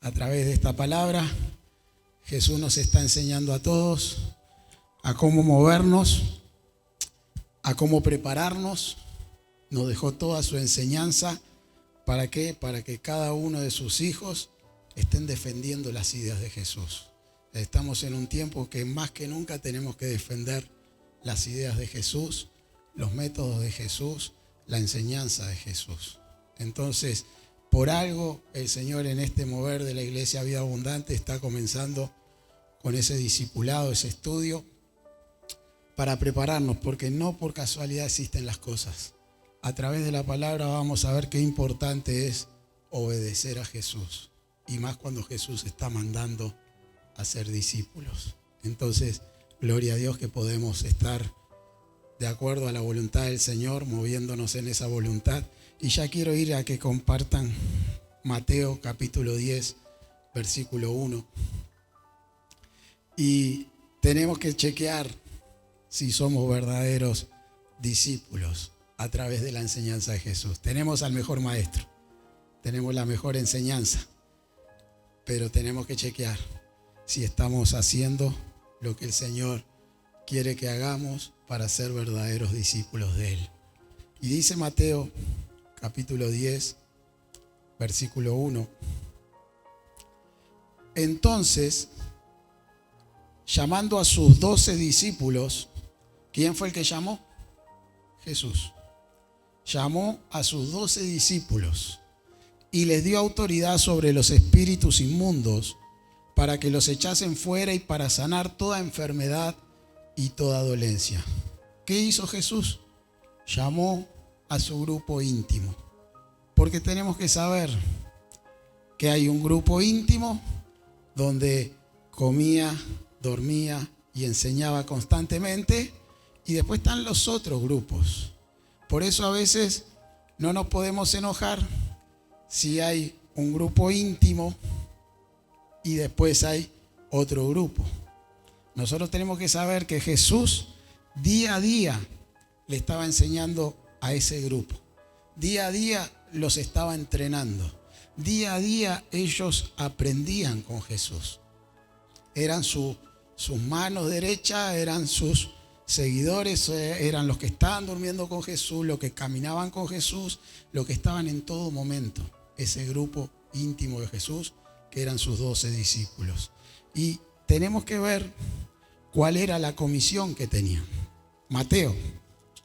A través de esta palabra, Jesús nos está enseñando a todos a cómo movernos, a cómo prepararnos. Nos dejó toda su enseñanza. ¿Para qué? Para que cada uno de sus hijos estén defendiendo las ideas de Jesús. Estamos en un tiempo que más que nunca tenemos que defender las ideas de Jesús, los métodos de Jesús, la enseñanza de Jesús. Entonces, por algo el Señor en este mover de la Iglesia Vida Abundante está comenzando con ese discipulado, ese estudio, para prepararnos, porque no por casualidad existen las cosas. A través de la palabra vamos a ver qué importante es obedecer a Jesús, y más cuando Jesús está mandando a ser discípulos. Entonces, gloria a Dios que podemos estar de acuerdo a la voluntad del Señor, moviéndonos en esa voluntad. Y ya quiero ir a que compartan Mateo capítulo 10, versículo 1. Y tenemos que chequear si somos verdaderos discípulos a través de la enseñanza de Jesús. Tenemos al mejor maestro, tenemos la mejor enseñanza, pero tenemos que chequear si estamos haciendo lo que el Señor quiere que hagamos para ser verdaderos discípulos de Él. Y dice Mateo capítulo 10, versículo 1. Entonces, llamando a sus 12 discípulos, ¿quién fue el que llamó? Jesús. Llamó a sus 12 discípulos y les dio autoridad sobre los espíritus inmundos para que los echasen fuera y para sanar toda enfermedad y toda dolencia. ¿Qué hizo Jesús? Llamó a su grupo íntimo, porque tenemos que saber que hay un grupo íntimo donde comía, dormía y enseñaba constantemente, y después están los otros grupos. Por eso a veces no nos podemos enojar si hay un grupo íntimo y después hay otro grupo. Nosotros tenemos que saber que Jesús día a día le estaba enseñando a ese grupo. Día a día los estaba entrenando. Día a día ellos aprendían con Jesús. Eran sus manos derechas, eran sus seguidores, eran los que estaban durmiendo con Jesús, los que caminaban con Jesús, los que estaban en todo momento. Ese grupo íntimo de Jesús, que eran sus 12 discípulos. Y tenemos que ver cuál era la comisión que tenían. Mateo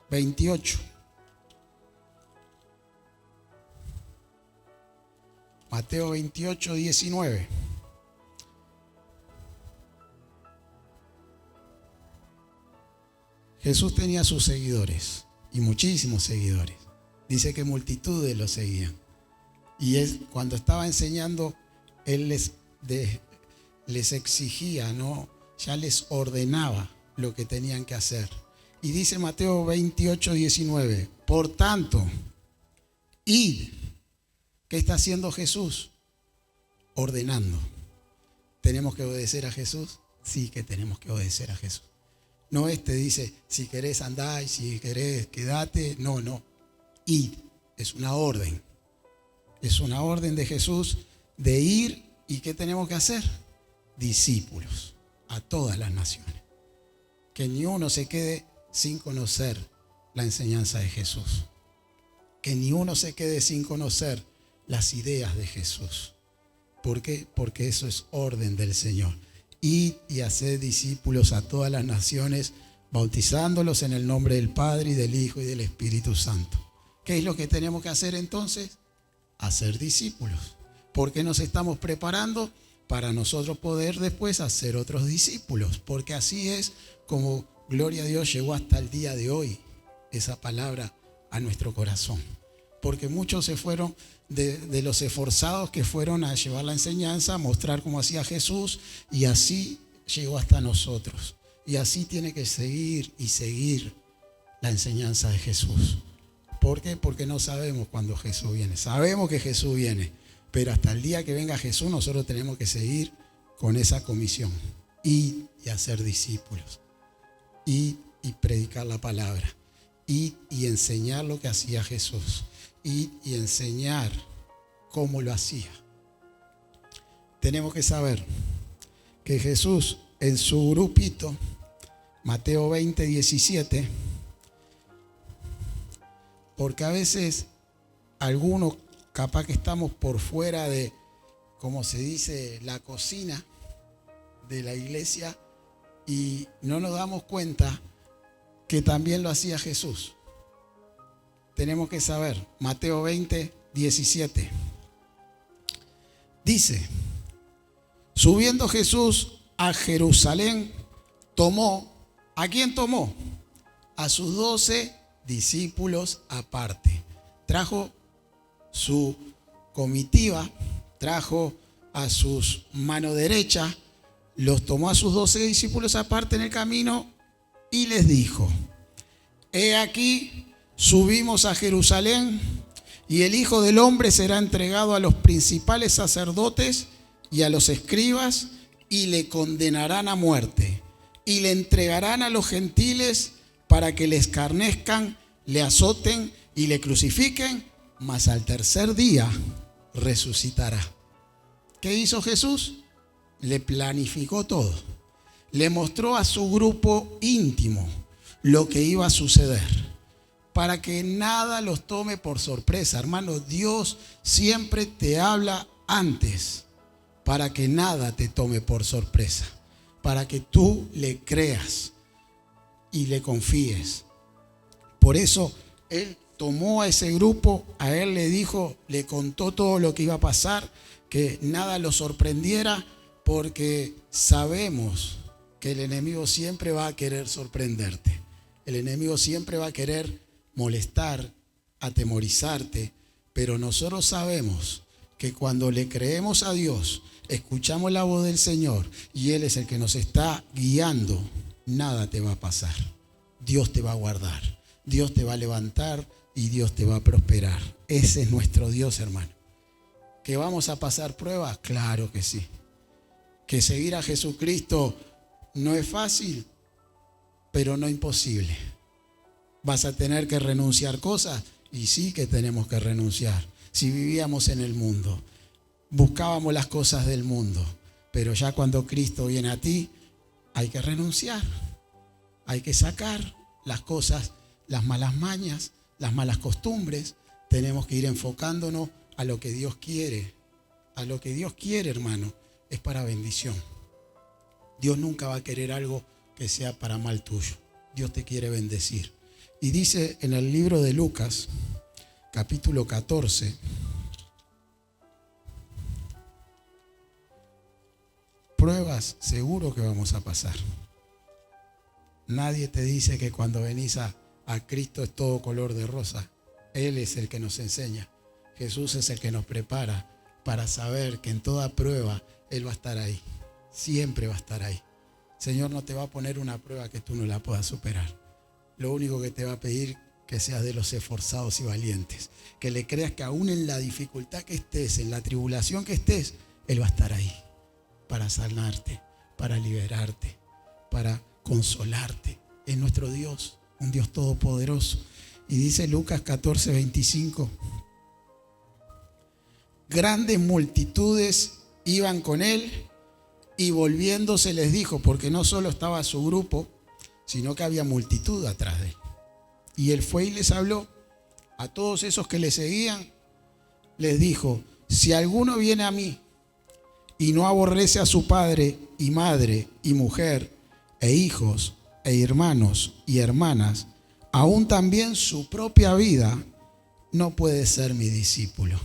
28. Mateo 28, 19. Jesús tenía sus seguidores, y muchísimos seguidores. Dice que multitudes lo seguían. Y él, cuando estaba enseñando, él les exigía, ¿no? Ya les ordenaba lo que tenían que hacer. Y dice Mateo 28, 19, por tanto, id. ¿Qué está haciendo Jesús? Ordenando. ¿Tenemos que obedecer a Jesús? Sí que tenemos que obedecer a Jesús. No dice, si querés andá y si querés quedate. No. Id. Es una orden. Es una orden de Jesús de ir. ¿Y qué tenemos que hacer? Discípulos a todas las naciones. Que ni uno se quede sin conocer la enseñanza de Jesús. Que ni uno se quede sin conocer las ideas de Jesús. ¿Por qué? Porque eso es orden del Señor. Id y haced discípulos a todas las naciones, bautizándolos en el nombre del Padre y del Hijo y del Espíritu Santo. ¿Qué es lo que tenemos que hacer entonces? Hacer discípulos. Porque nos estamos preparando para nosotros poder después hacer otros discípulos. Porque así es como, gloria a Dios, llegó hasta el día de hoy esa palabra a nuestro corazón. Porque muchos se fueron de los esforzados que fueron a llevar la enseñanza, a mostrar cómo hacía Jesús, y así llegó hasta nosotros. Y así tiene que seguir y seguir la enseñanza de Jesús. ¿Por qué? Porque no sabemos cuándo Jesús viene. Sabemos que Jesús viene, pero hasta el día que venga Jesús nosotros tenemos que seguir con esa comisión. Ir y hacer discípulos. Ir y predicar la palabra. Ir y enseñar lo que hacía Jesús. Ir y enseñar cómo lo hacía. tenemos que saber que Jesús en su grupito, Mateo 20, 17, porque a veces algunos capaz que estamos por fuera de, como se dice, la cocina de la iglesia y no nos damos cuenta que también lo hacía Jesús. Tenemos que saber, Mateo 20, 17. Dice, subiendo Jesús a Jerusalén, tomó, ¿a quién tomó? A sus 12 discípulos aparte. Trajo su comitiva, trajo a sus mano derecha, los tomó a sus 12 discípulos aparte en el camino y les dijo, he aquí, subimos a Jerusalén y el Hijo del Hombre será entregado a los principales sacerdotes y a los escribas y le condenarán a muerte y le entregarán a los gentiles para que le escarnezcan, le azoten y le crucifiquen, mas al tercer día resucitará. ¿Qué hizo Jesús? Le planificó todo. Le mostró a su grupo íntimo lo que iba a suceder, para que nada los tome por sorpresa. Hermano, Dios siempre te habla antes, para que nada te tome por sorpresa, para que tú le creas y le confíes. Por eso Él tomó a ese grupo, a Él le dijo, le contó todo lo que iba a pasar, que nada lo sorprendiera, porque sabemos que el enemigo siempre va a querer sorprenderte. El enemigo siempre va a querer molestar, atemorizarte, pero nosotros sabemos que cuando le creemos a Dios, escuchamos la voz del Señor y Él es el que nos está guiando, nada te va a pasar. Dios te va a guardar, Dios te va a levantar y Dios te va a prosperar. Ese es nuestro Dios, hermano. ¿Que vamos a pasar pruebas? Claro que sí. ¿Que seguir a Jesucristo no es fácil? Pero no imposible. ¿Vas a tener que renunciar cosas? Y sí que tenemos que renunciar. Si vivíamos en el mundo, buscábamos las cosas del mundo, pero ya cuando Cristo viene a ti, hay que renunciar. Hay que sacar las cosas, las malas mañas, las malas costumbres. Tenemos que ir enfocándonos a lo que Dios quiere. A lo que Dios quiere, hermano, es para bendición. Dios nunca va a querer algo que sea para mal tuyo. Dios te quiere bendecir. Y dice en el libro de Lucas, capítulo 14, pruebas seguro que vamos a pasar. Nadie te dice que cuando venís a Cristo es todo color de rosa. Él es el que nos enseña. Jesús es el que nos prepara para saber que en toda prueba Él va a estar ahí. Siempre va a estar ahí. Señor no te va a poner una prueba que tú no la puedas superar. Lo único que te va a pedir que seas de los esforzados y valientes. Que le creas que aún en la dificultad que estés, en la tribulación que estés, Él va a estar ahí para sanarte, para liberarte, para consolarte. Es nuestro Dios, un Dios todopoderoso. Y dice Lucas 14, 25. Grandes multitudes iban con Él y volviéndose les dijo, porque no solo estaba su grupo, sino que había multitud atrás de Él. Y Él fue y les habló a todos esos que le seguían, les dijo, si alguno viene a mí y no aborrece a su padre y madre y mujer e hijos e hermanos y hermanas, aún también su propia vida, no puede ser mi discípulo.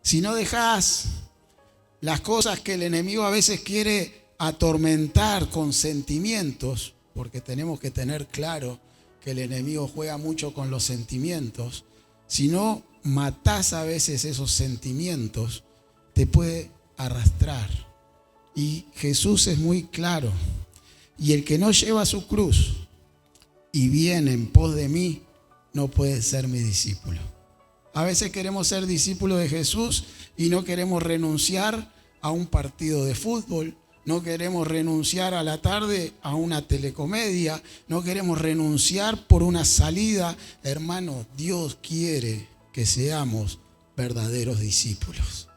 Si no dejas las cosas que el enemigo a veces quiere atormentar con sentimientos, porque tenemos que tener claro que el enemigo juega mucho con los sentimientos, si no matás a veces esos sentimientos, te puede arrastrar. Y Jesús es muy claro. Y el que no lleva su cruz y viene en pos de mí, no puede ser mi discípulo. A veces queremos ser discípulos de Jesús y no queremos renunciar a un partido de fútbol, no queremos renunciar a la tarde a una telecomedia, no queremos renunciar por una salida. Hermano, Dios quiere que seamos verdaderos discípulos.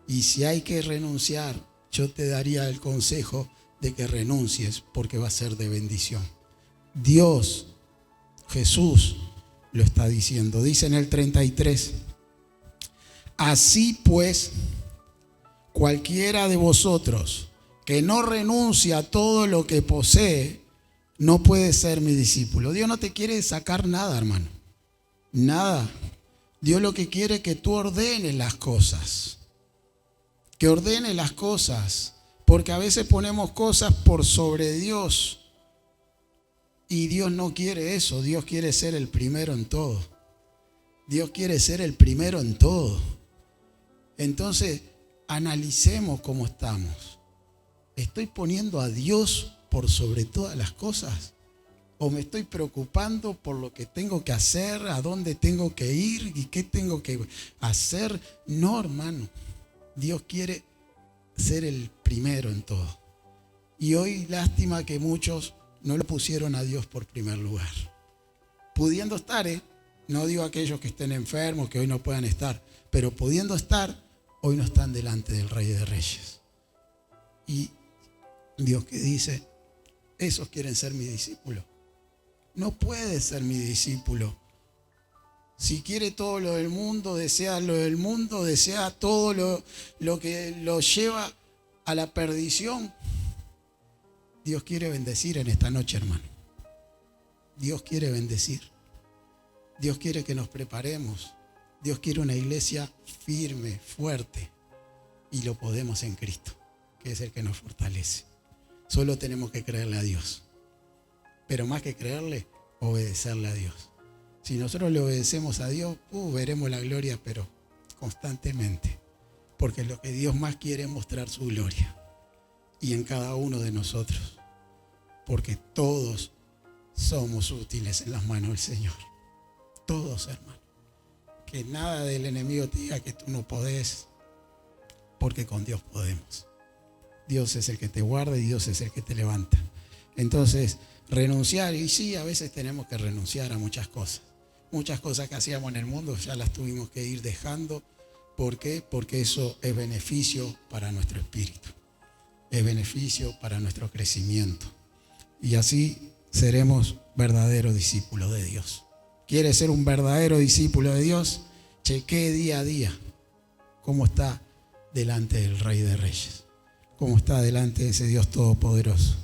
Y si hay que renunciar, yo te daría el consejo de que renuncies, porque va a ser de bendición. Dios, Jesús, lo está diciendo. Dice en el 33, así pues, cualquiera de vosotros que no renuncia a todo lo que posee, no puede ser mi discípulo. Dios no te quiere sacar nada, hermano. Nada. Dios lo que quiere es que tú ordenes las cosas. Que ordenes las cosas. Porque a veces ponemos cosas por sobre Dios. Y Dios no quiere eso. Dios quiere ser el primero en todo. Dios quiere ser el primero en todo. Entonces, analicemos cómo estamos. ¿Estoy poniendo a Dios por sobre todas las cosas? ¿O me estoy preocupando por lo que tengo que hacer, a dónde tengo que ir y qué tengo que hacer? No, hermano. Dios quiere ser el primero en todo. Y hoy, lástima que muchos no lo pusieron a Dios por primer lugar. Pudiendo estar, no digo aquellos que estén enfermos, que hoy no puedan estar, pero pudiendo estar, hoy no están delante del Rey de Reyes. Y Dios que dice, esos quieren ser mi discípulo. No puede ser mi discípulo. Si quiere todo lo del mundo, desea lo del mundo, desea todo lo que lo lleva a la perdición. Dios quiere bendecir en esta noche, hermano. Dios quiere bendecir. Dios quiere que nos preparemos. Dios quiere una iglesia firme, fuerte. Y lo podemos en Cristo, que es el que nos fortalece. Solo tenemos que creerle a Dios. Pero más que creerle, obedecerle a Dios. Si nosotros le obedecemos a Dios, veremos la gloria, pero constantemente. Porque lo que Dios más quiere es mostrar su gloria. Y en cada uno de nosotros. Porque todos somos útiles en las manos del Señor. Todos, hermano. Que nada del enemigo te diga que tú no podés. Porque con Dios podemos. Dios es el que te guarda y Dios es el que te levanta. Entonces, renunciar, y sí, a veces tenemos que renunciar a muchas cosas. Muchas cosas que hacíamos en el mundo ya las tuvimos que ir dejando. ¿Por qué? Porque eso es beneficio para nuestro espíritu. Es beneficio para nuestro crecimiento. Y así seremos verdaderos discípulos de Dios. ¿Quieres ser un verdadero discípulo de Dios? Chequee día a día cómo está delante del Rey de Reyes. Cómo está delante de ese Dios todopoderoso.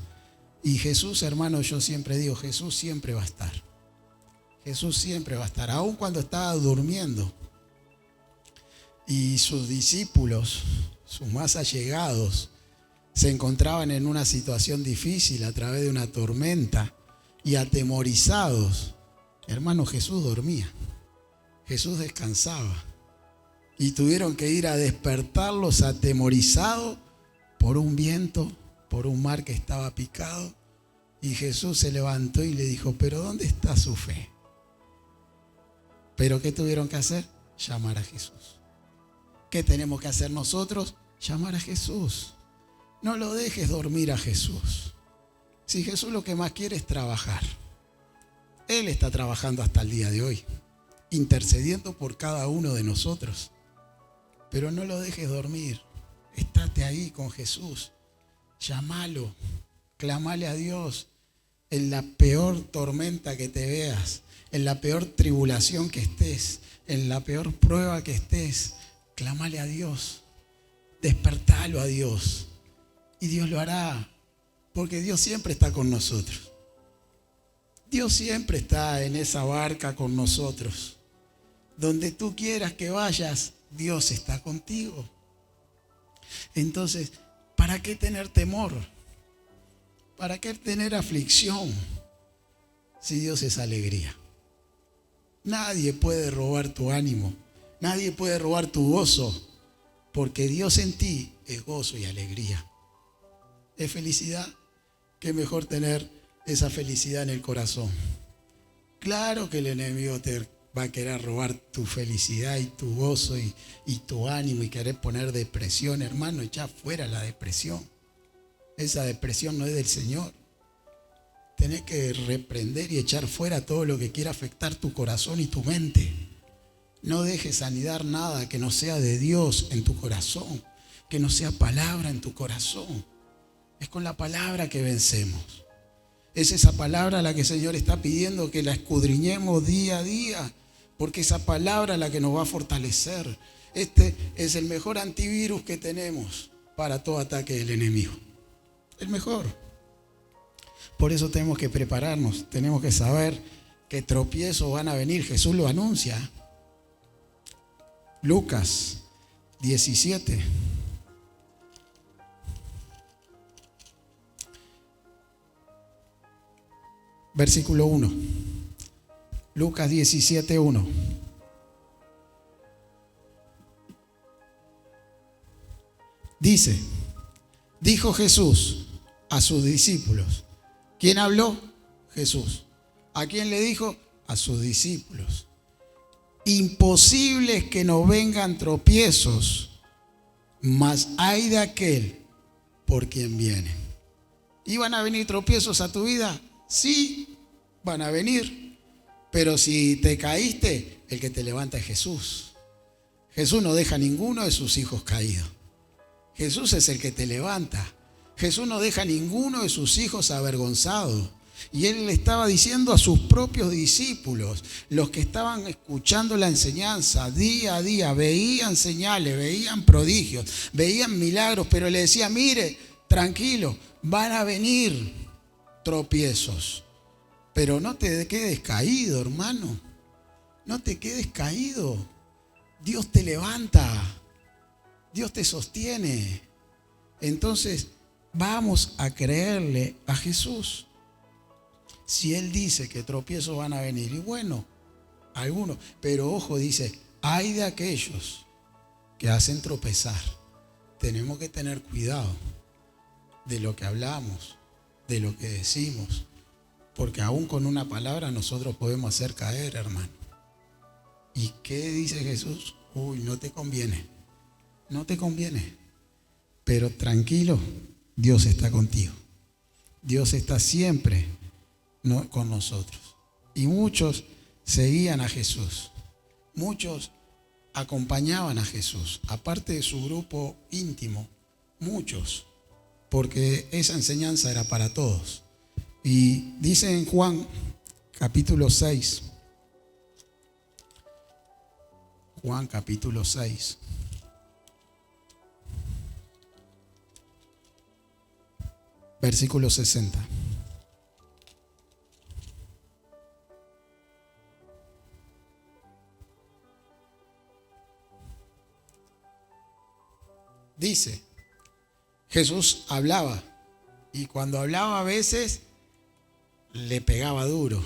Y Jesús, hermano, yo siempre digo, Jesús siempre va a estar. Jesús siempre va a estar. Aun cuando estaba durmiendo y sus discípulos, sus más allegados, se encontraban en una situación difícil a través de una tormenta y atemorizados. Hermano, Jesús dormía. Jesús descansaba. Y tuvieron que ir a despertarlos atemorizados por un viento, por un mar que estaba picado. Y Jesús se levantó y le dijo, ¿pero dónde está su fe? ¿Pero qué tuvieron que hacer? Llamar a Jesús. ¿Qué tenemos que hacer nosotros? Llamar a Jesús. No lo dejes dormir a Jesús. Si Jesús lo que más quiere es trabajar. Él está trabajando hasta el día de hoy, intercediendo por cada uno de nosotros. Pero no lo dejes dormir. Estate ahí con Jesús. Llámalo. Clámale a Dios en la peor tormenta que te veas, en la peor tribulación que estés, en la peor prueba que estés. Clámale a Dios. Despertalo a Dios. Y Dios lo hará. Porque Dios siempre está con nosotros. Dios siempre está en esa barca con nosotros. Donde tú quieras que vayas, Dios está contigo. Entonces, ¿para qué tener temor? ¿Para qué tener aflicción? Si Dios es alegría. Nadie puede robar tu ánimo. Nadie puede robar tu gozo. Porque Dios en ti es gozo y alegría. Es felicidad. Qué mejor tener esa felicidad en el corazón. Claro que el enemigo te va a querer robar tu felicidad y tu gozo y tu ánimo y querer poner depresión. Hermano, echa fuera la depresión. Esa depresión no es del Señor. Tenés que reprender y echar fuera todo lo que quiera afectar tu corazón y tu mente. No dejes anidar nada que no sea de Dios en tu corazón. que no sea palabra en tu corazón. Es con la palabra que vencemos. Es esa palabra la que el Señor está pidiendo que la escudriñemos día a día, porque esa palabra es la que nos va a fortalecer. Este es el mejor antivirus que tenemos para todo ataque del enemigo. El mejor. Por eso tenemos que prepararnos, tenemos que saber que tropiezos van a venir. Jesús lo anuncia. Lucas 17. Versículo 1. Lucas 17, 1. Dice, dijo Jesús a sus discípulos. ¿Quién habló? Jesús. ¿A quién le dijo? A sus discípulos. Imposible es que nos vengan tropiezos, mas hay de aquel por quien viene. ¿Iban a venir tropiezos a tu vida? Sí, van a venir. Pero si te caíste, el que te levanta es Jesús. Jesús no deja a ninguno de sus hijos caídos. Jesús es el que te levanta. Jesús no deja a ninguno de sus hijos avergonzados. Y Él le estaba diciendo a sus propios discípulos, los que estaban escuchando la enseñanza día a día, veían señales, veían prodigios, veían milagros, pero le decía, mire, tranquilo, van a venir tropiezos. Pero no te quedes caído, hermano. No te quedes caído. Dios te levanta. Dios te sostiene. Entonces, vamos a creerle a Jesús. Si Él dice que tropiezos van a venir, y bueno, algunos, pero ojo, dice, hay de aquellos que hacen tropezar. Tenemos que tener cuidado de lo que hablamos, de lo que decimos, porque aún con una palabra nosotros podemos hacer caer, hermano. ¿Y qué dice Jesús? Uy, no te conviene, no te conviene. Pero tranquilo, Dios está contigo. Dios está siempre con nosotros. Y muchos seguían a Jesús. Muchos acompañaban a Jesús. Aparte de su grupo íntimo, muchos. Porque esa enseñanza era para todos. Y dice en Juan capítulo 6. Juan capítulo 6. Versículo 60. Dice, Jesús hablaba y cuando hablaba a veces le pegaba duro.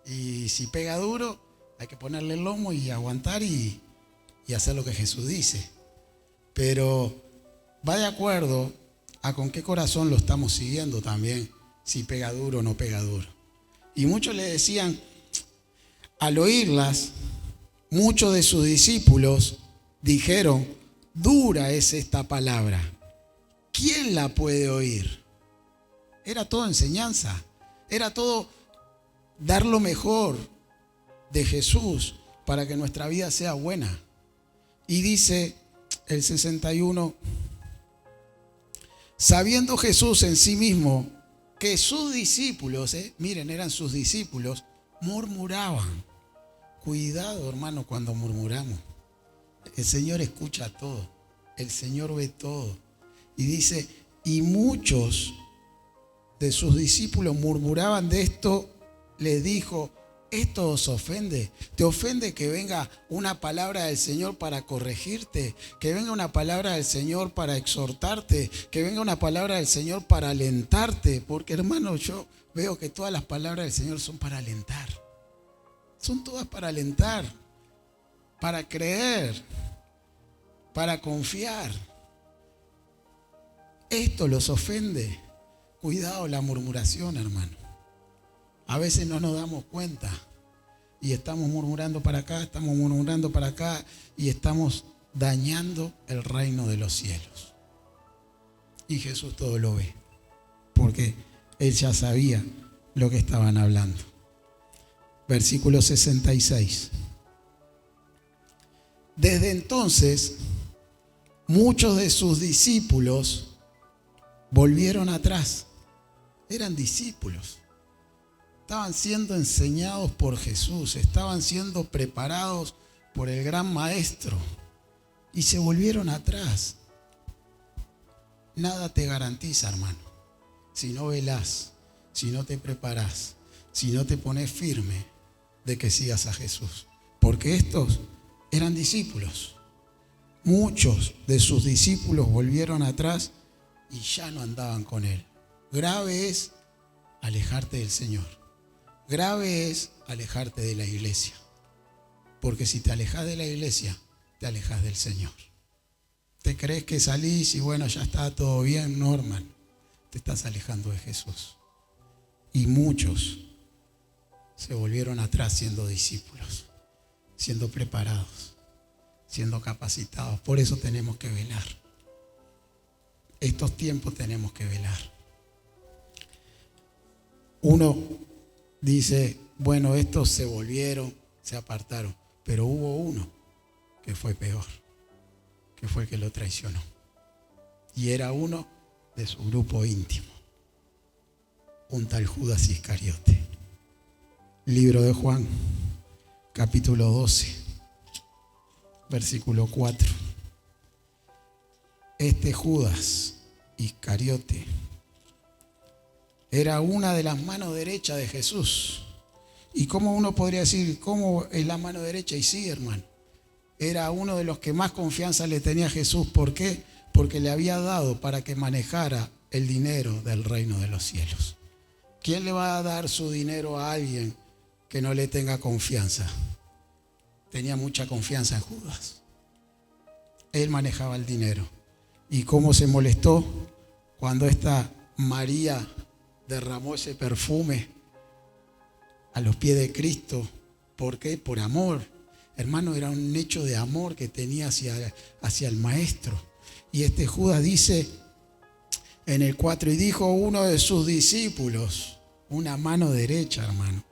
Y si pega duro hay que ponerle el lomo y aguantar y hacer lo que Jesús dice. Pero va de acuerdo a con qué corazón lo estamos siguiendo también, si pega duro o no pega duro. Y muchos le decían, al oírlas, muchos de sus discípulos dijeron, dura es esta palabra, ¿quién la puede oír? Era todo enseñanza, era todo dar lo mejor de Jesús para que nuestra vida sea buena. Y dice el 61, sabiendo Jesús en sí mismo que sus discípulos, miren, eran sus discípulos, murmuraban. Cuidado, hermano, cuando murmuramos. El Señor escucha todo, el Señor ve todo. Y dice, y muchos de sus discípulos murmuraban de esto, le dijo, ¿esto os ofende? ¿Te ofende que venga una palabra del Señor para corregirte? ¿Que venga una palabra del Señor para exhortarte? ¿Que venga una palabra del Señor para alentarte? Porque, hermano, yo veo que todas las palabras del Señor son para alentar. Son todas para alentar, para creer, para confiar. ¿Esto los ofende? Cuidado la murmuración, hermano. A veces no nos damos cuenta y estamos murmurando para acá, estamos murmurando para acá y estamos dañando el reino de los cielos. Y Jesús todo lo ve, porque Él ya sabía lo que estaban hablando. Versículo 66. Desde entonces, muchos de sus discípulos volvieron atrás. Eran discípulos. Estaban siendo enseñados por Jesús, estaban siendo preparados por el gran maestro y se volvieron atrás. Nada te garantiza, hermano, si no velás, si no te preparás, si no te pones firme de que sigas a Jesús. Porque estos eran discípulos. Muchos de sus discípulos volvieron atrás y ya no andaban con él. Grave es alejarte del Señor. Grave es alejarte de la iglesia. Porque si te alejas de la iglesia, te alejas del Señor. Te crees que salís y bueno, ya está todo bien, no, hermano. Te estás alejando de Jesús. Y muchos se volvieron atrás siendo discípulos, siendo preparados, siendo capacitados. Por eso tenemos que velar. Estos tiempos tenemos que velar. Uno dice, bueno, estos se volvieron, se apartaron, pero hubo uno que fue peor, que fue el que lo traicionó. Y era uno de su grupo íntimo, un tal Judas Iscariote. Libro de Juan, capítulo 12, versículo 4. Este Judas Iscariote era una de las manos derechas de Jesús. ¿Y cómo uno podría decir, cómo es la mano derecha? Y sí, hermano, era uno de los que más confianza le tenía a Jesús. ¿Por qué? Porque le había dado para que manejara el dinero del reino de los cielos. ¿Quién le va a dar su dinero a alguien que no le tenga confianza? Tenía mucha confianza en Judas. Él manejaba el dinero. ¿Y cómo se molestó cuando esta María derramó ese perfume a los pies de Cristo? ¿Por qué? Por amor. Hermano, era un hecho de amor que tenía hacia el maestro. Y este Judas dice en el 4, y dijo uno de sus discípulos, una mano derecha, hermano,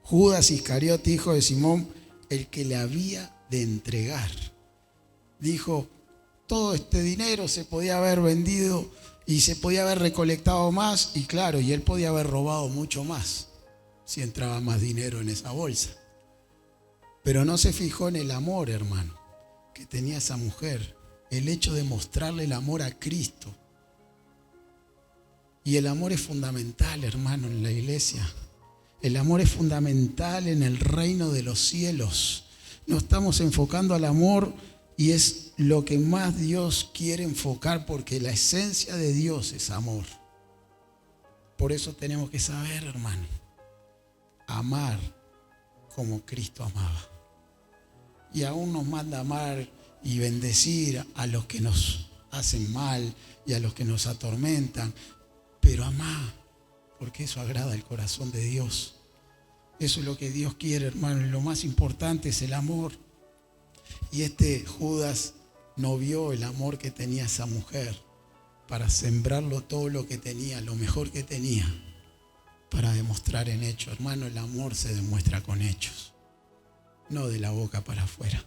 Judas Iscariote, hijo de Simón, el que le había de entregar. Dijo, todo este dinero se podía haber vendido y se podía haber recolectado más, y claro, y él podía haber robado mucho más si entraba más dinero en esa bolsa. Pero no se fijó en el amor, hermano, que tenía esa mujer, el hecho de mostrarle el amor a Cristo. Y el amor es fundamental, hermano, en la iglesia. El amor es fundamental en el reino de los cielos. Nos estamos enfocando al amor y es lo que más Dios quiere enfocar, porque la esencia de Dios es amor. Por eso tenemos que saber, hermano, amar como Cristo amaba. Y aún nos manda amar y bendecir a los que nos hacen mal y a los que nos atormentan. Pero amá, porque eso agrada el corazón de Dios. Eso es lo que Dios quiere, hermano. Y lo más importante es el amor. Y este Judas no vio el amor que tenía esa mujer para sembrarlo todo lo que tenía, lo mejor que tenía, para demostrar en hechos. Hermano, el amor se demuestra con hechos, no de la boca para afuera.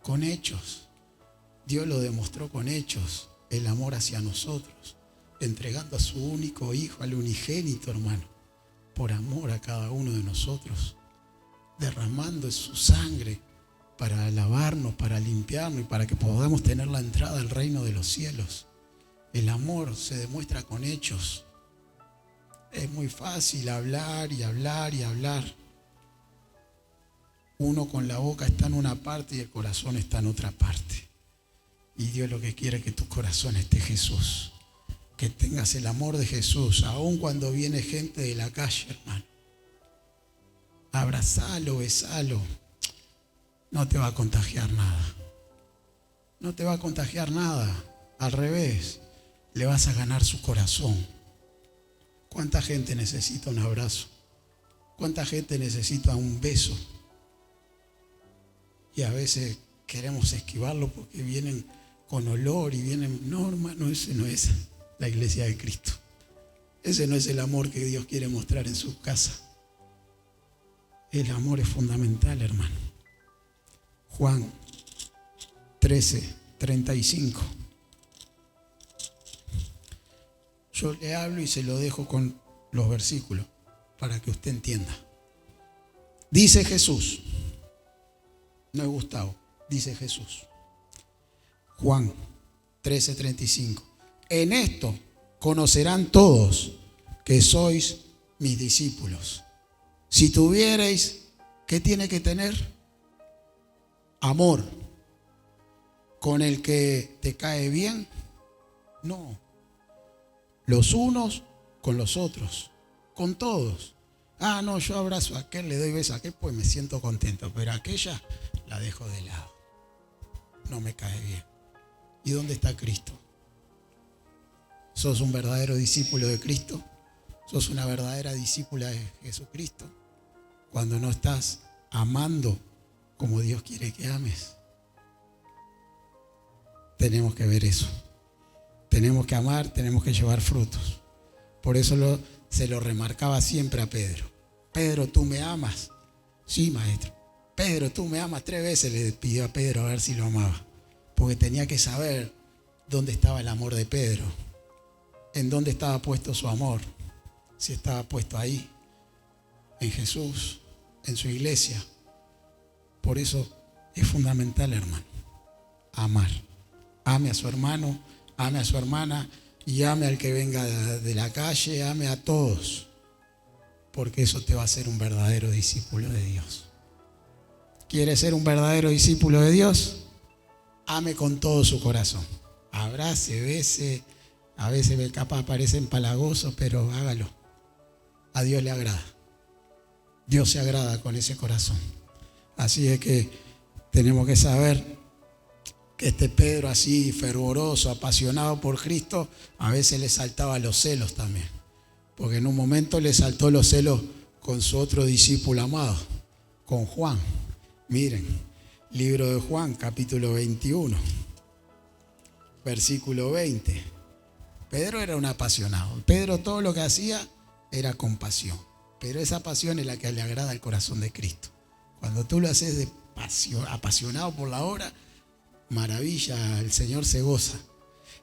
Con hechos. Dios lo demostró con hechos, el amor hacia nosotros, entregando a su único hijo, al unigénito, hermano, por amor a cada uno de nosotros, derramando su sangre para lavarnos, para limpiarnos y para que podamos tener la entrada al reino de los cielos. El amor se demuestra con hechos. Es muy fácil hablar y hablar y hablar. Uno con la boca está en una parte y el corazón está en otra parte. Y Dios lo que quiere es que tu corazón esté Jesús. Que tengas el amor de Jesús, aun cuando viene gente de la calle, hermano. Abrazalo, besalo. No te va a contagiar nada. No te va a contagiar nada. Al revés, le vas a ganar su corazón. ¿Cuánta gente necesita un abrazo? ¿Cuánta gente necesita un beso? Y a veces queremos esquivarlo porque vienen con olor y vienen... No, hermano, ese no es la iglesia de Cristo. Ese no es el amor que Dios quiere mostrar en su casa. El amor es fundamental, hermano. Juan 13, 35. Yo le hablo y se lo dejo con los versículos para que usted entienda. Dice Jesús, no es Gustavo, dice Jesús. Juan 13:35. En esto conocerán todos que sois mis discípulos. Si tuvierais, ¿qué tiene que tener? Amor. ¿Con el que te cae bien? No. Los unos con los otros, con todos. Ah, no, yo abrazo a aquel, le doy beso a aquel, pues me siento contento, pero a aquella la dejo de lado. No me cae bien. ¿Y dónde está Cristo? ¿Sos un verdadero discípulo de Cristo? ¿Sos una verdadera discípula de Jesucristo? Cuando no estás amando como Dios quiere que ames. Tenemos que ver eso. Tenemos que amar, tenemos que llevar frutos. Por eso se lo remarcaba siempre a Pedro. Pedro, ¿tú me amas? Sí, maestro. Pedro, ¿tú me amas? 3 veces le pidió a Pedro a ver si lo amaba. Porque tenía que saber dónde estaba el amor de Pedro. En dónde estaba puesto su amor. Si estaba puesto ahí, en Jesús, en su iglesia. Por eso es fundamental, hermano, amar. Ame a su hermano, ame a su hermana y ame al que venga de la calle, ame a todos. Porque eso te va a hacer un verdadero discípulo de Dios. ¿Quieres ser un verdadero discípulo de Dios? Ame con todo su corazón. Abrace, bese. A veces capaz parece empalagoso, pero hágalo. A Dios le agrada. Dios se agrada con ese corazón. Así es que tenemos que saber que este Pedro así fervoroso, apasionado por Cristo, a veces le saltaba los celos también. Porque en un momento le saltó los celos con su otro discípulo amado, con Juan. Miren, libro de Juan, capítulo 21, versículo 20. Pedro era un apasionado. Pedro todo lo que hacía era con pasión. Pero esa pasión es la que le agrada al corazón de Cristo. Cuando tú lo haces de pasión, apasionado por la obra, maravilla, el Señor se goza.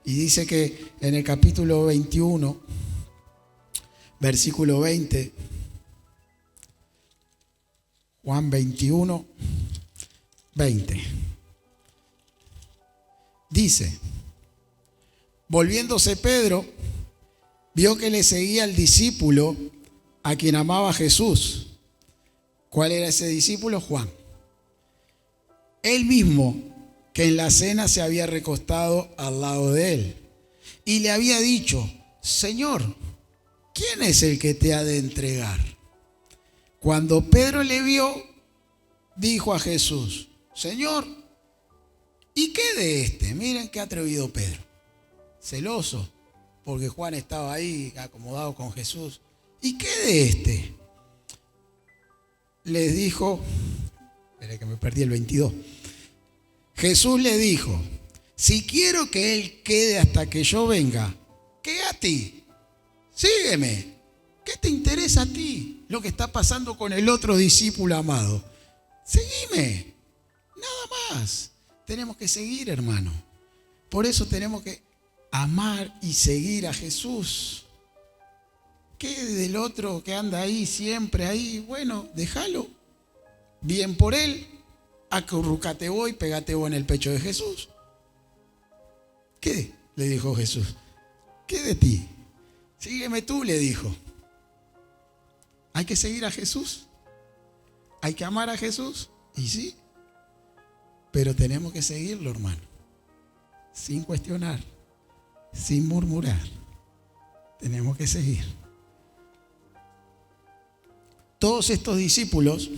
Y dice que en el capítulo 21, versículo 20, Juan 21, 20, dice: volviéndose Pedro, vio que le seguía el discípulo a quien amaba Jesús. ¿Cuál era ese discípulo? Juan. Él mismo, que en la cena se había recostado al lado de él y le había dicho: Señor, ¿quién es el que te ha de entregar? Cuando Pedro le vio, dijo a Jesús: Señor, ¿y qué de este? Miren qué atrevido Pedro. Celoso, porque Juan estaba ahí acomodado con Jesús. ¿Y qué de este? Les dijo, espera que me perdí el 22. Jesús le dijo: si quiero que él quede hasta que yo venga, ¿qué a ti? Sígueme. ¿Qué te interesa a ti lo que está pasando con el otro discípulo amado? Seguime. Nada más. Tenemos que seguir, hermano. Por eso tenemos que amar y seguir a Jesús. ¿Qué del otro que anda ahí siempre ahí? Bueno, déjalo. Bien por él. Acurrucate vos y pegate vos en el pecho de Jesús. ¿Qué? Le dijo Jesús. ¿Qué de ti? Sígueme tú, le dijo. Hay que seguir a Jesús. Hay que amar a Jesús. Y sí. Pero tenemos que seguirlo, hermano. Sin cuestionar. Sin murmurar. Tenemos que seguir. Todos estos discípulos,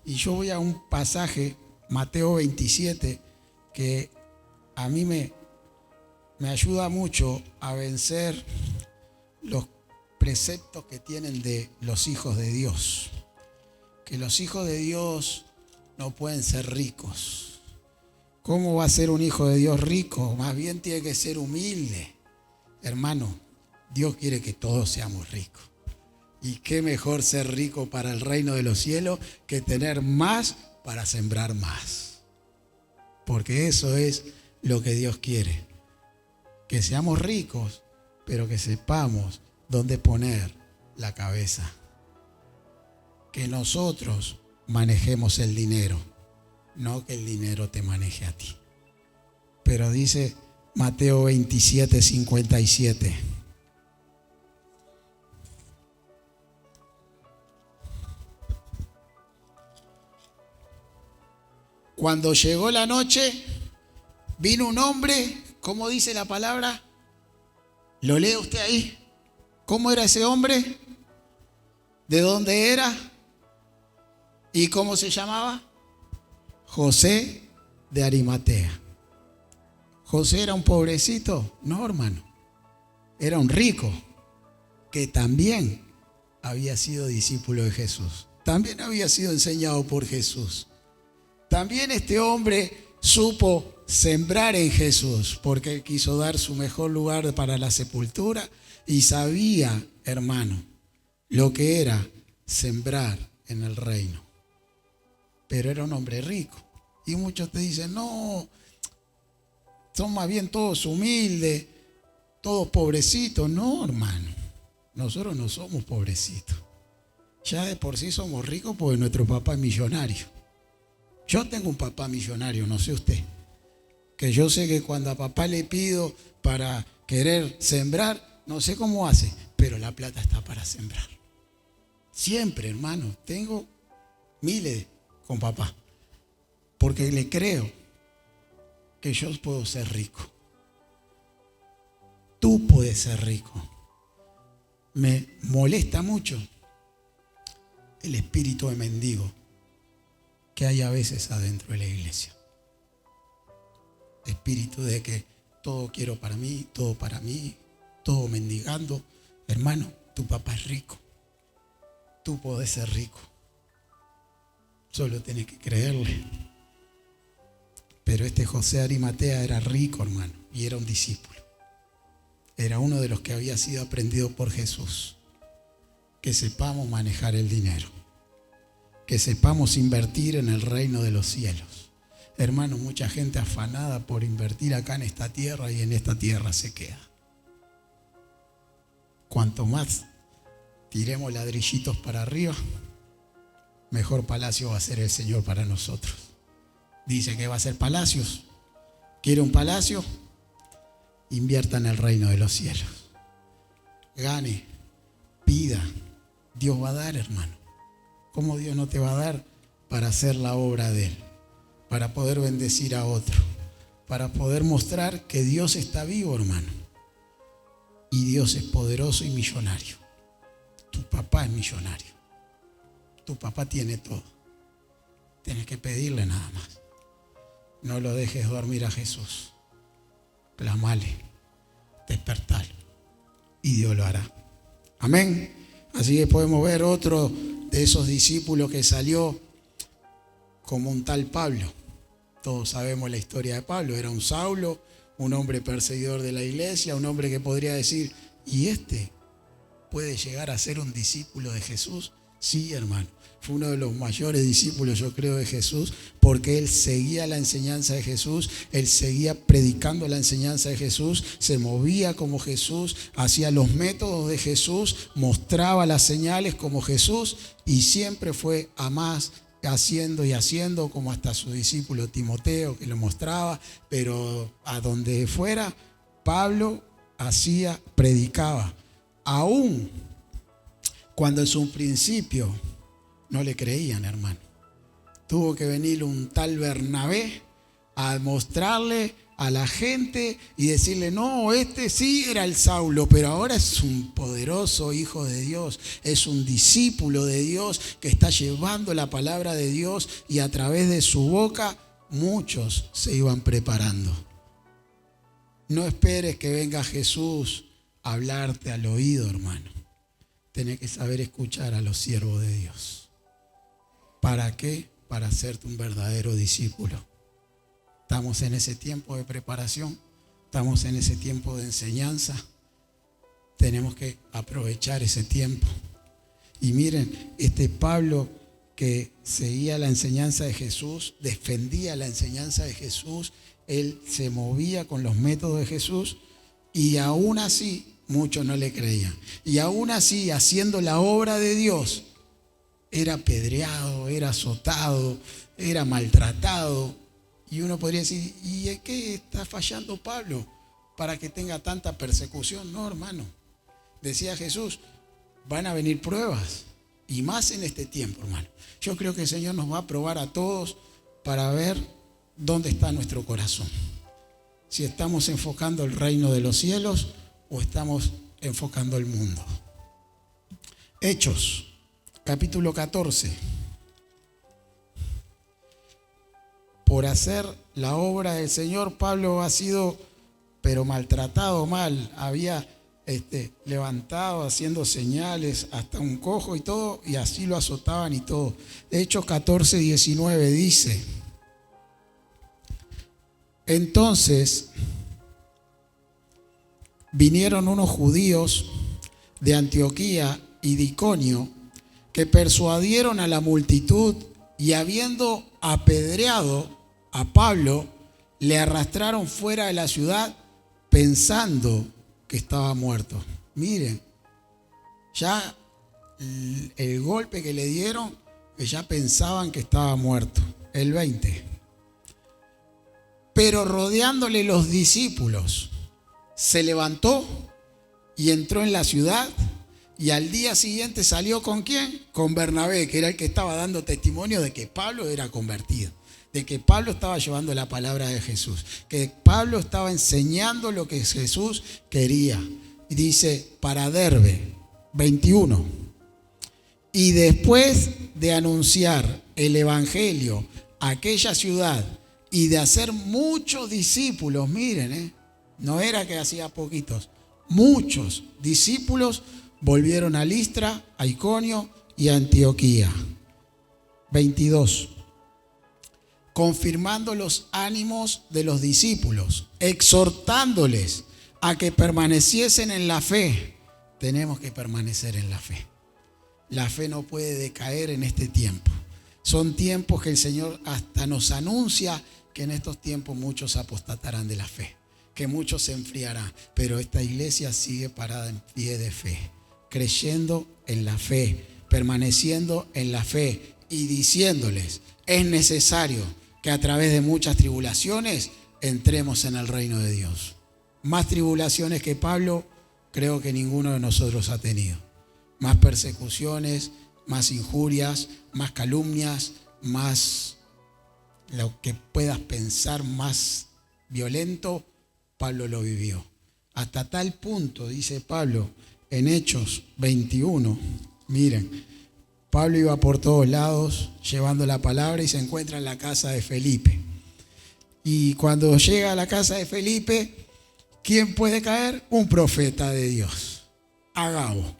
y yo voy a un pasaje, Mateo 27, que a mí me ayuda mucho a vencer los preceptos que tienen de los hijos de Dios. Que los hijos de Dios no pueden ser ricos. ¿Cómo va a ser un hijo de Dios rico? Más bien tiene que ser humilde. Hermano, Dios quiere que todos seamos ricos. Y qué mejor ser rico para el reino de los cielos que tener más para sembrar más. Porque eso es lo que Dios quiere. Que seamos ricos, pero que sepamos dónde poner la cabeza. Que nosotros manejemos el dinero, no que el dinero te maneje a ti. Pero dice Mateo 27, 57. Cuando llegó la noche, vino un hombre, ¿cómo dice la palabra? ¿Lo lee usted ahí? ¿Cómo era ese hombre? ¿De dónde era? ¿Y cómo se llamaba? José de Arimatea. ¿José era un pobrecito? No, hermano. Era un rico que también había sido discípulo de Jesús. También había sido enseñado por Jesús. También este hombre supo sembrar en Jesús, porque él quiso dar su mejor lugar para la sepultura y sabía, hermano, lo que era sembrar en el reino. Pero era un hombre rico. Y muchos te dicen, no, son más bien todos humildes, todos pobrecitos. No, hermano, nosotros no somos pobrecitos. Ya de por sí somos ricos porque nuestro papá es millonario. Yo tengo un papá millonario, no sé usted. Que yo sé que cuando a papá le pido para querer sembrar, no sé cómo hace, pero la plata está para sembrar. Siempre, hermano, tengo miles con papá. Porque le creo que yo puedo ser rico. Tú puedes ser rico. Me molesta mucho el espíritu de mendigo que hay a veces adentro de la iglesia. Espíritu de que todo quiero para mí, todo mendigando. Hermano, tu papá es rico. Tú podés ser rico. Solo tenés que creerle. Pero este José de Arimatea era rico, hermano, y era un discípulo. Era uno de los que había sido aprendido por Jesús. Que sepamos manejar el dinero. Que sepamos invertir en el reino de los cielos. Hermano, mucha gente afanada por invertir acá en esta tierra y en esta tierra se queda. Cuanto más tiremos ladrillitos para arriba, mejor palacio va a ser el Señor para nosotros. Dice que va a ser palacios. ¿Quiere un palacio? Invierta en el reino de los cielos. Gane, pida. Dios va a dar, hermano. ¿Cómo Dios no te va a dar para hacer la obra de Él? Para poder bendecir a otro. Para poder mostrar que Dios está vivo, hermano. Y Dios es poderoso y millonario. Tu papá es millonario. Tu papá tiene todo. Tienes que pedirle nada más. No lo dejes dormir a Jesús. Clamale, despertalo. Y Dios lo hará. Amén. Así que podemos ver otro de esos discípulos que salió como un tal Pablo. Todos sabemos la historia de Pablo. Era un Saulo, un hombre perseguidor de la iglesia, un hombre que podría decir, ¿y este puede llegar a ser un discípulo de Jesús? Sí, hermano. Fue uno de los mayores discípulos, yo creo, de Jesús, porque él seguía la enseñanza de Jesús, él seguía predicando la enseñanza de Jesús, se movía como Jesús, hacía los métodos de Jesús, mostraba las señales como Jesús y siempre fue a más, haciendo y haciendo, como hasta su discípulo Timoteo que lo mostraba, pero a donde fuera, Pablo hacía, predicaba, aún cuando en su principio no le creían, hermano. Tuvo que venir un tal Bernabé a mostrarle a la gente y decirle, no, este sí era el Saulo, pero ahora es un poderoso hijo de Dios, es un discípulo de Dios que está llevando la palabra de Dios y a través de su boca muchos se iban preparando. No esperes que venga Jesús a hablarte al oído, hermano. Tenés que saber escuchar a los siervos de Dios. ¿Para qué? Para hacerte un verdadero discípulo. Estamos en ese tiempo de preparación, estamos en ese tiempo de enseñanza. Tenemos que aprovechar ese tiempo. Y miren, este Pablo que seguía la enseñanza de Jesús, defendía la enseñanza de Jesús, él se movía con los métodos de Jesús, y aún así muchos no le creían. Y aún así, haciendo la obra de Dios, era apedreado, era azotado, era maltratado. Y uno podría decir, ¿y en qué está fallando Pablo para que tenga tanta persecución? No, hermano. Decía Jesús, van a venir pruebas, y más en este tiempo, hermano. Yo creo que el Señor nos va a probar a todos para ver dónde está nuestro corazón. Si estamos enfocando el reino de los cielos o estamos enfocando el mundo. Hechos, capítulo 14. Por hacer la obra del Señor, Pablo ha sido, pero maltratado mal. Había levantado, haciendo señales, hasta un cojo y todo, y así lo azotaban y todo. Hechos 14, 19 dice: entonces vinieron unos judíos de Antioquía y de Iconio, que persuadieron a la multitud, y habiendo apedreado a Pablo, le arrastraron fuera de la ciudad pensando que estaba muerto. Miren, ya el golpe que le dieron, que ya pensaban que estaba muerto. El 20. Pero rodeándole los discípulos, se levantó y entró en la ciudad, y al día siguiente salió ¿con quién? Con Bernabé, que era el que estaba dando testimonio de que Pablo era convertido, de que Pablo estaba llevando la palabra de Jesús, que Pablo estaba enseñando lo que Jesús quería. Y dice, para Derbe, 21. Y después de anunciar el evangelio a aquella ciudad y de hacer muchos discípulos, miren, no era que hacía poquitos, muchos discípulos volvieron a Listra, a Iconio y a Antioquía. 22. Confirmando los ánimos de los discípulos, exhortándoles a que permaneciesen en la fe. Tenemos que permanecer en la fe. La fe no puede decaer en este tiempo. Son tiempos que el Señor hasta nos anuncia que en estos tiempos muchos apostatarán de la fe, que muchos se enfriarán, pero esta iglesia sigue parada en pie de fe, creyendo en la fe, permaneciendo en la fe y diciéndoles, es necesario que a través de muchas tribulaciones entremos en el reino de Dios. Más tribulaciones que Pablo, creo que ninguno de nosotros ha tenido. Más persecuciones, más injurias, más calumnias, más lo que puedas pensar, más violento, Pablo lo vivió. Hasta tal punto, dice Pablo en Hechos 21, miren, Pablo iba por todos lados llevando la palabra y se encuentra en la casa de Felipe. Y cuando llega a la casa de Felipe, ¿quién puede caer? Un profeta de Dios, Agabo.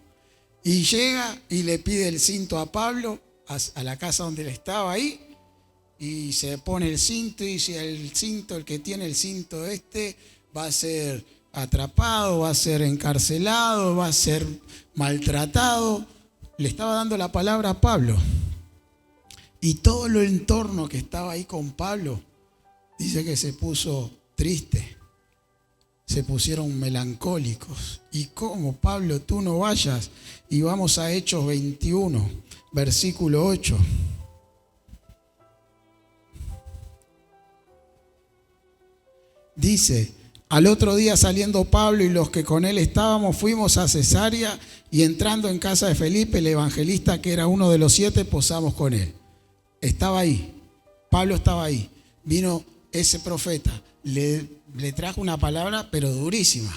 Y llega y le pide el cinto a Pablo, a la casa donde él estaba ahí, y se pone el cinto y dice, el que tiene el cinto va a ser atrapado, va a ser encarcelado, va a ser maltratado. Le estaba dando la palabra a Pablo. Y todo el entorno que estaba ahí con Pablo, dice que se puso triste. Se pusieron melancólicos. ¿Y cómo, Pablo, tú no vayas? Y vamos a Hechos 21, versículo 8. Dice, al otro día saliendo Pablo y los que con él estábamos, fuimos a Cesarea, y entrando en casa de Felipe, el evangelista, que era uno de los 7, posamos con él. Estaba ahí, Pablo estaba ahí. Vino ese profeta, le trajo una palabra, pero durísima.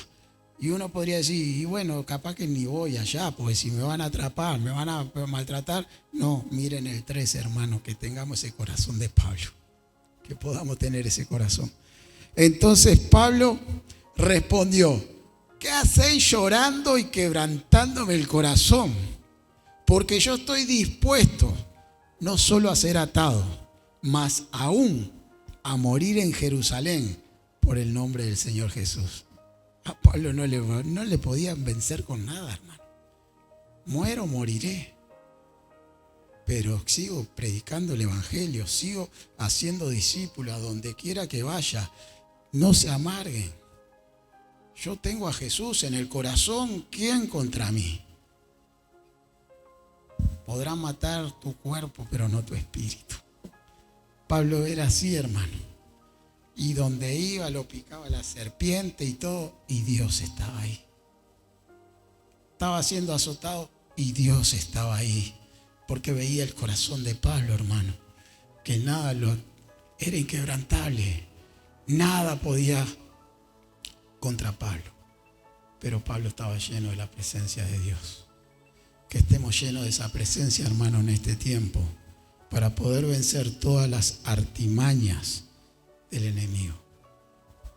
Y uno podría decir, y bueno, capaz que ni voy allá, porque si me van a atrapar, me van a maltratar. No, miren el 13, hermano, que tengamos ese corazón de Pablo, que podamos tener ese corazón. Entonces Pablo respondió, ¿qué hacéis llorando y quebrantándome el corazón? Porque yo estoy dispuesto no solo a ser atado, mas aún a morir en Jerusalén por el nombre del Señor Jesús. A Pablo no le podían vencer con nada, hermano. Muero, moriré. pero sigo predicando el evangelio, sigo haciendo discípulos a donde quiera que vaya. No se amarguen. Yo tengo a Jesús en el corazón. ¿Quién contra mí? Podrán matar tu cuerpo, pero no tu espíritu. Pablo era así, hermano. Y donde iba lo picaba la serpiente y todo, y Dios estaba ahí. Estaba siendo azotado y Dios estaba ahí. Porque veía el corazón de Pablo, hermano, que nada era inquebrantable. Nada podía contra Pablo. Pero Pablo estaba lleno de la presencia de Dios. Que estemos llenos de esa presencia, hermano, en este tiempo, para poder vencer todas las artimañas del enemigo.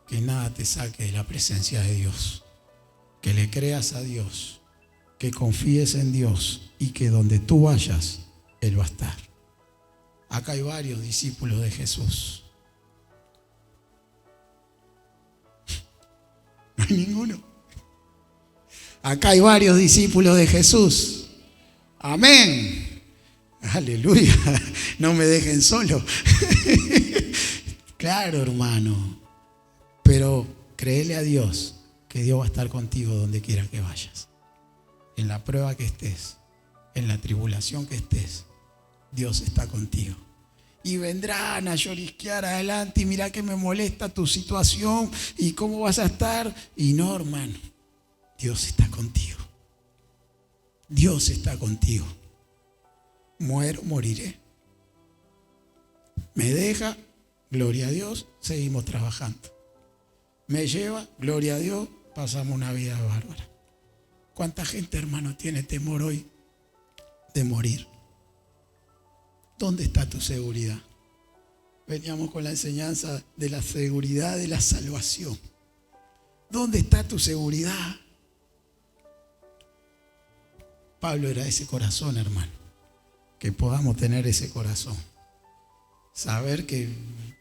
Que nada te saque de la presencia de Dios. Que le creas a Dios, que confíes en Dios y que donde tú vayas, Él va a estar. Acá hay varios discípulos de Jesús. No hay ninguno. Acá hay varios discípulos de Jesús. Amén. Aleluya. No me dejen solo. Claro, hermano. Pero créele a Dios que Dios va a estar contigo donde quiera que vayas. En la prueba que estés, en la tribulación que estés, Dios está contigo. Y vendrán a llorisquear adelante y mira que me molesta tu situación y cómo vas a estar. Y no, hermano, Dios está contigo. Dios está contigo. Muero, moriré. Me deja, gloria a Dios, seguimos trabajando. Me lleva, gloria a Dios, pasamos una vida bárbara. ¿Cuánta gente, hermano, tiene temor hoy de morir? ¿Dónde está tu seguridad? Veníamos con la enseñanza de la seguridad de la salvación. ¿Dónde está tu seguridad? Pablo era ese corazón, hermano. Que podamos tener ese corazón. Saber que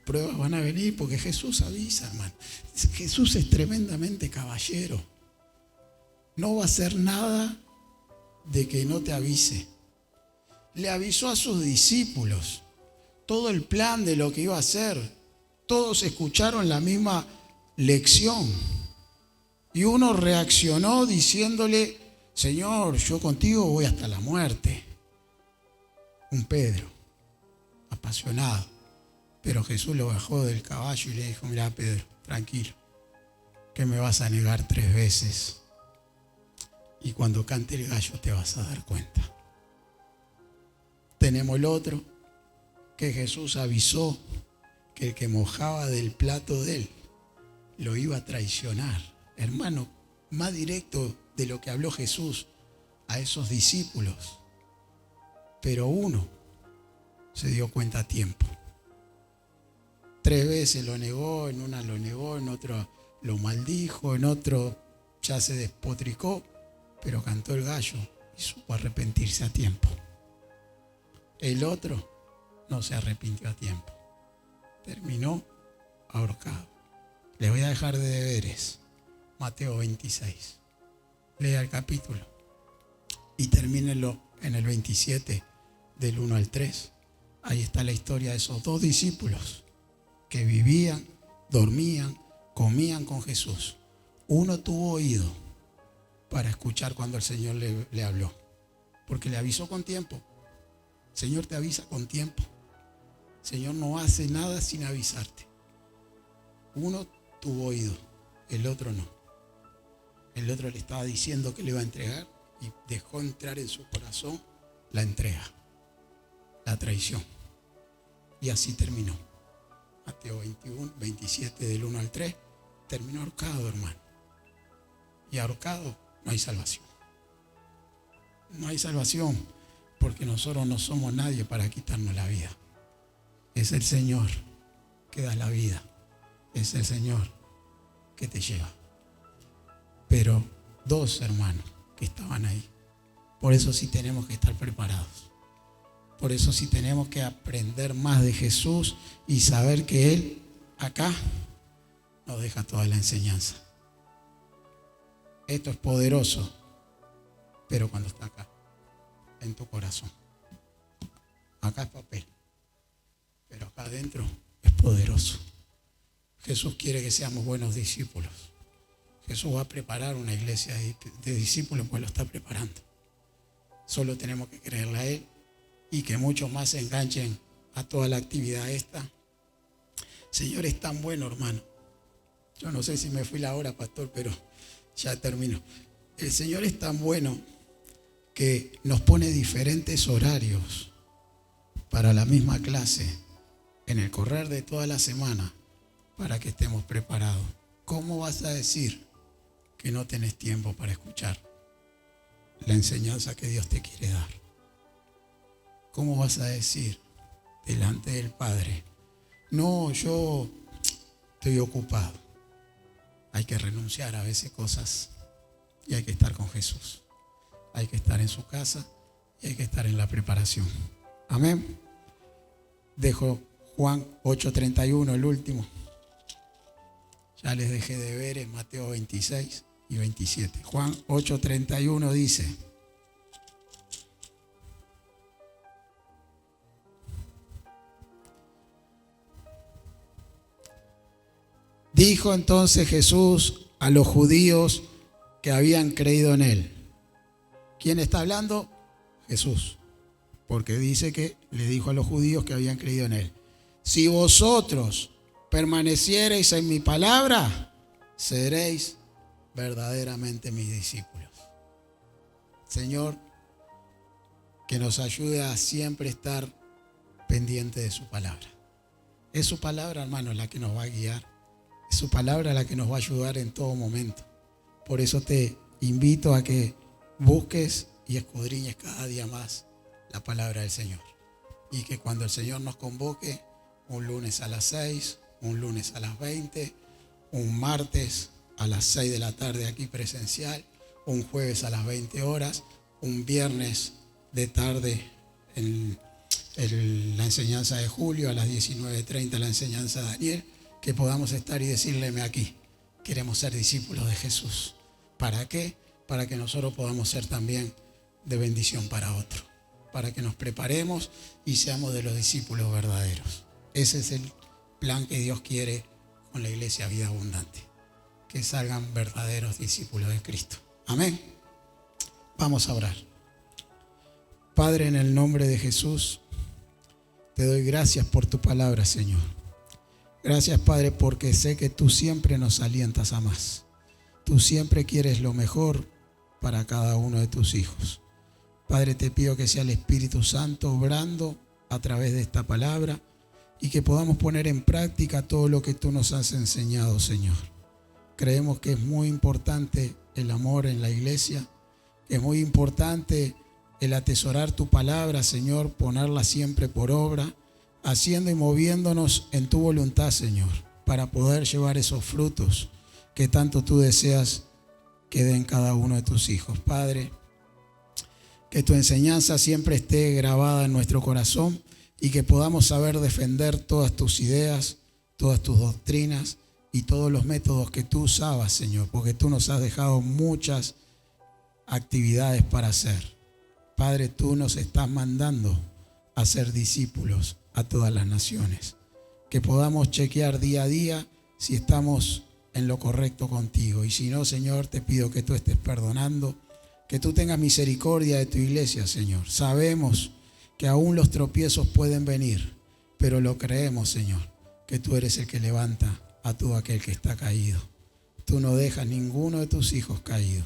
pruebas van a venir porque Jesús avisa, hermano. Jesús es tremendamente caballero. No va a hacer nada de que no te avise. Le avisó a sus discípulos todo el plan de lo que iba a hacer. Todos escucharon la misma lección. Y uno reaccionó diciéndole: Señor, yo contigo voy hasta la muerte. Un Pedro, apasionado. Pero Jesús lo bajó del caballo y le dijo: mira, Pedro, tranquilo, que me vas a negar 3 veces. Y cuando cante el gallo te vas a dar cuenta. Tenemos el otro, que Jesús avisó que el que mojaba del plato de él lo iba a traicionar. Hermano, más directo de lo que habló Jesús a esos discípulos. Pero uno se dio cuenta a tiempo. 3 veces lo negó, en una lo negó, en otro lo maldijo, en otro ya se despotricó, pero cantó el gallo y supo arrepentirse a tiempo. El otro no se arrepintió a tiempo. Terminó ahorcado. Les voy a dejar de deberes. Mateo 26. Lea el capítulo y termínenlo en el 27 del 1 al 3. Ahí está la historia de esos 2 discípulos que vivían, dormían, comían con Jesús. Uno tuvo oído para escuchar cuando el Señor le habló, porque le avisó con tiempo. El Señor te avisa con tiempo. El Señor no hace nada sin avisarte. Uno tuvo oído, el otro no. El otro le estaba diciendo que le iba a entregar y dejó entrar en su corazón la entrega, la traición. Y así terminó. Mateo 21, 27 del 1 al 3, terminó ahorcado, hermano. Y ahorcado no hay salvación. No hay salvación porque nosotros no somos nadie para quitarnos la vida. Es el Señor que da la vida. Es el Señor que te lleva. Pero 2 hermanos que estaban ahí. Por eso sí tenemos que estar preparados. Por eso sí tenemos que aprender más de Jesús y saber que Él acá nos deja toda la enseñanza. Esto es poderoso, pero cuando está acá, en tu corazón. Acá es papel, pero acá adentro es poderoso. Jesús quiere que seamos buenos discípulos. Jesús va a preparar una iglesia de discípulos, pues lo está preparando. Solo tenemos que creerle a Él y que muchos más se enganchen a toda la actividad esta. Señor, es tan bueno, hermano. Yo no sé si me fui la hora, pastor, pero ya termino. El Señor es tan bueno que nos pone diferentes horarios para la misma clase en el correr de toda la semana para que estemos preparados. ¿Cómo vas a decir que no tenés tiempo para escuchar la enseñanza que Dios te quiere dar? ¿Cómo vas a decir delante del Padre, no, yo estoy ocupado? Hay que renunciar a veces cosas y hay que estar con Jesús. Hay que estar en su casa y hay que estar en la preparación. Amén. Dejo Juan 8:31, el último. Ya les dejé de ver en Mateo 26 y 27. Juan 8:31 dice: dijo entonces Jesús a los judíos que habían creído en Él. ¿Quién está hablando? Jesús. Porque dice que le dijo a los judíos que habían creído en Él: si vosotros permaneciereis en mi palabra, seréis verdaderamente mis discípulos. Señor, que nos ayude a siempre estar pendiente de su palabra. Es su palabra, hermano, la que nos va a guiar. Es su palabra la que nos va a ayudar en todo momento. Por eso te invito a que busques y escudriñes cada día más la palabra del Señor. Y que cuando el Señor nos convoque, un lunes a las 6, un lunes a las 20, un martes a las 6 de la tarde aquí presencial, un jueves a las 20 horas, un viernes de tarde en la enseñanza de Julio, a las 19:30 la enseñanza de Daniel, que podamos estar y decirle aquí, queremos ser discípulos de Jesús. ¿Para qué? Para que nosotros podamos ser también de bendición para otros, para que nos preparemos y seamos de los discípulos verdaderos. Ese es el plan que Dios quiere con la iglesia Vida Abundante, que salgan verdaderos discípulos de Cristo. Amén. Vamos a orar. Padre, en el nombre de Jesús, te doy gracias por tu palabra, Señor. Gracias, Padre, porque sé que tú siempre nos alientas a más. Tú siempre quieres lo mejor para cada uno de tus hijos. Padre, te pido que sea el Espíritu Santo obrando a través de esta palabra y que podamos poner en práctica todo lo que tú nos has enseñado, Señor. Creemos que es muy importante el amor en la iglesia, que es muy importante el atesorar tu palabra, Señor, ponerla siempre por obra, haciendo y moviéndonos en tu voluntad, Señor, para poder llevar esos frutos que tanto tú deseas que den cada uno de tus hijos. Padre, que tu enseñanza siempre esté grabada en nuestro corazón y que podamos saber defender todas tus ideas, todas tus doctrinas y todos los métodos que tú usabas, Señor, porque tú nos has dejado muchas actividades para hacer. Padre, tú nos estás mandando a ser discípulos a todas las naciones. Que podamos chequear día a día si estamos en lo correcto contigo. Y si no, Señor, te pido que tú estés perdonando, que tú tengas misericordia de tu iglesia, Señor. Sabemos que aún los tropiezos pueden venir, pero lo creemos, Señor, que tú eres el que levanta a todo aquel que está caído. Tú no dejas ninguno de tus hijos caído.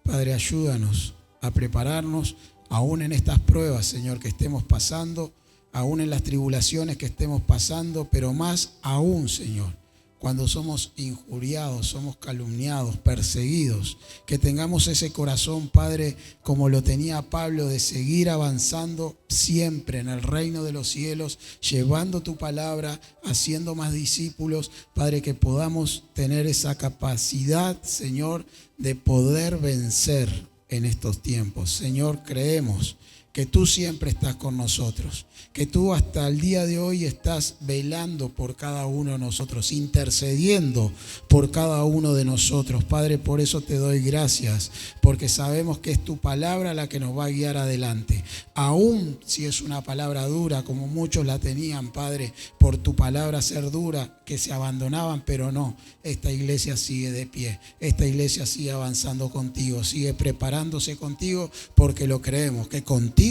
Padre, ayúdanos a prepararnos aún en estas pruebas, Señor, que estemos pasando, aún en las tribulaciones que estemos pasando, pero más aún, Señor, cuando somos injuriados, somos calumniados, perseguidos, que tengamos ese corazón, Padre, como lo tenía Pablo, de seguir avanzando siempre en el reino de los cielos, llevando tu palabra, haciendo más discípulos, Padre, que podamos tener esa capacidad, Señor, de poder vencer en estos tiempos. Señor, creemos que tú siempre estás con nosotros, que tú hasta el día de hoy estás velando por cada uno de nosotros, intercediendo por cada uno de nosotros. Padre, por eso te doy gracias, porque sabemos que es tu palabra la que nos va a guiar adelante. Aún si es una palabra dura, como muchos la tenían, Padre, por tu palabra ser dura, que se abandonaban, pero no, esta iglesia sigue de pie, esta iglesia sigue avanzando contigo, sigue preparándose contigo, porque lo creemos, que contigo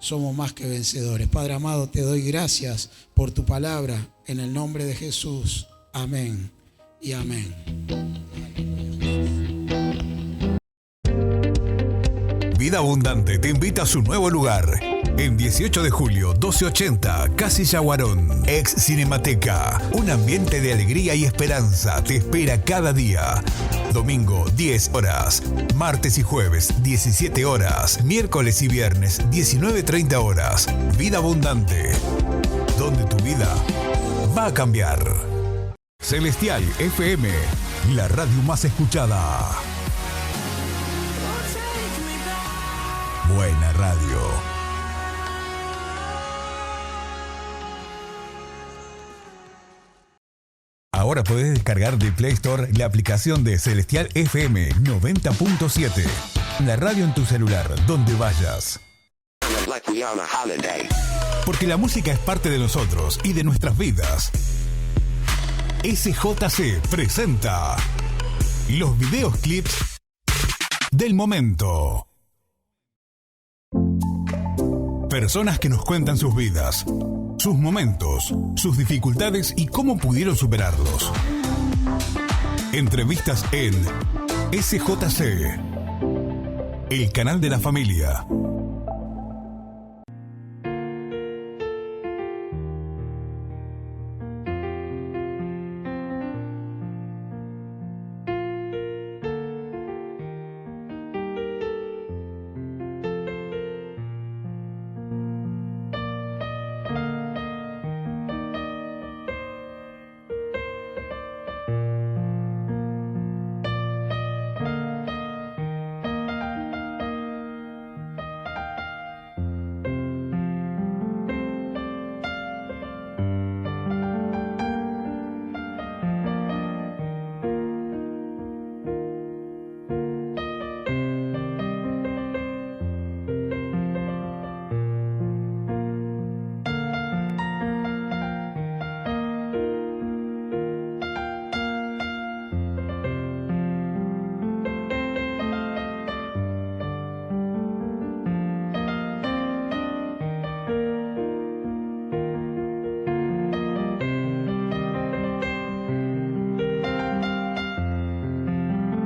somos más que vencedores. Padre amado, te doy gracias por tu palabra, en el nombre de Jesús. Amén y amén. Vida Abundante te invita a su nuevo lugar. En 18 de julio, 1280, Casilla Guarón, ex Cinemateca. Un ambiente de alegría y esperanza te espera cada día. Domingo, 10 horas. Martes y jueves, 17 horas. Miércoles y viernes, 19:30 horas. Vida Abundante, donde tu vida va a cambiar. Celestial FM, la radio más escuchada. Buena radio. Ahora podés descargar de Play Store la aplicación de Celestial FM 90.7. La radio en tu celular, donde vayas. Porque la música es parte de nosotros y de nuestras vidas. SJC presenta los videos clips del momento. Personas que nos cuentan sus vidas, sus momentos, sus dificultades y cómo pudieron superarlos. Entrevistas en SJC, el canal de la familia.